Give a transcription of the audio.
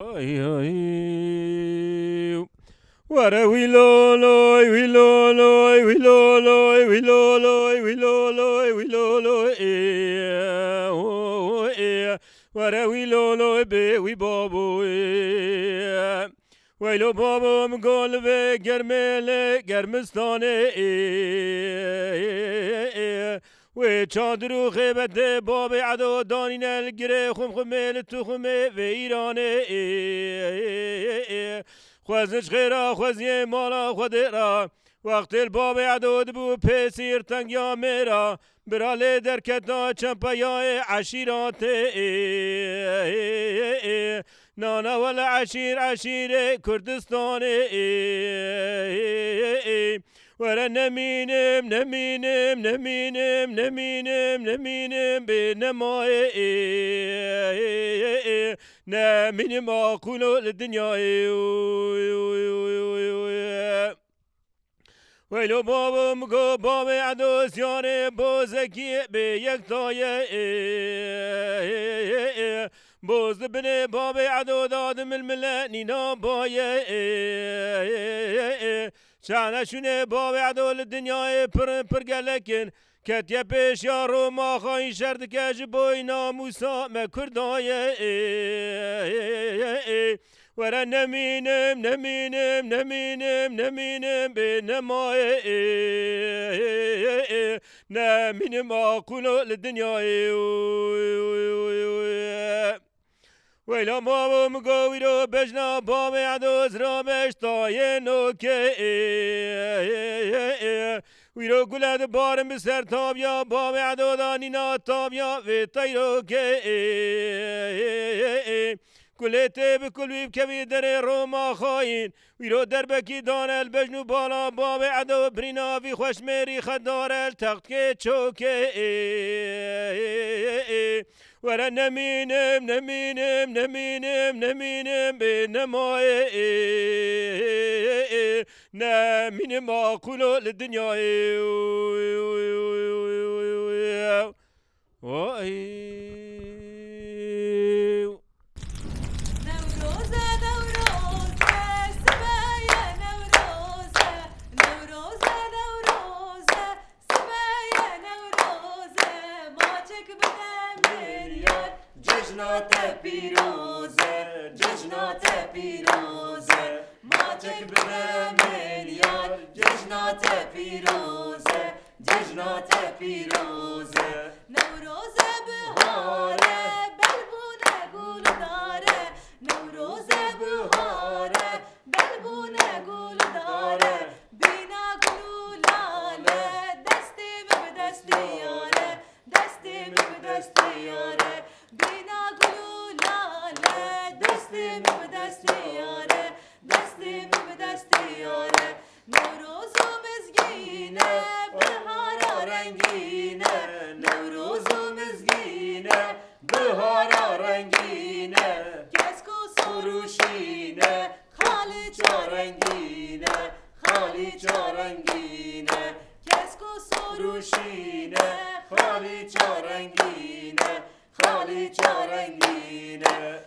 Wara wiloloy, wiloloy, wiloloy, wiloloy, wiloloy, wiloloy, wara wiloloy be wi babo ویلو بابام گلوه گرمله گرمستانه و چادرو خیبت باب عدو دانین الگره خم خمیل تو خمه و ایرانه خوزنش خیرا خوزی مالا خودرا وقت الباب عدو دبو پیسیر تنگیا میرا براله در کتا چمپیای عشیرات نانا ولا عشير عشير كردستان ورا نمينم نمينم نمينم نمينم نمينم بنماي نمينم أقول الدنيا ویلو بابم گو باب عدوس یاره بوزکی به یک تایه بوز بني بابي عدو دادم الملاني نابايا شانا شوني بابي عدو للدنيا برقلكن كتيا بيش يا روما خاين شرد كاجبوي ناموسا ما كردايا ورا نمينم نمينم نمينم نمينم بنماي نمينم أقولو للدنيا ویلا ما مگوی رو بجنا با معدوز را بشتای نوکه وی رو گلد بارم بسر تابیا با معدودانی نا تابیا و تیرو که کلیته بکل ویب کبی در روما خواهین وی رو در بکی دانل بجنو بالا با معدو برینا وی خوش میری خدارل تخت که چوکه ورا نمينم نمينم نمينم نمينم بنماي نمينم أقولو للدنيا جشنات پیروزه جشنات پیروزه ما چک بدم یار جشنات پیروزه جشنات پیروزه نوروز بهاره بلبونه گل داره نوروز بهاره بلبونه گل داره بینا گلاله دستیم به دستی یاره دستیم به دستی یاره بینا گلولاله دستیم به دستی یاره دستیم به دستی یاره نوروز و مزگینه بهارا رنگینه نوروز و مزگینه بهارا رنگینه کسکو سروشینه خالی چارنگینه خالی چارنگینه کسکو سروشینه خالی چارنگینه خالی چارنگینه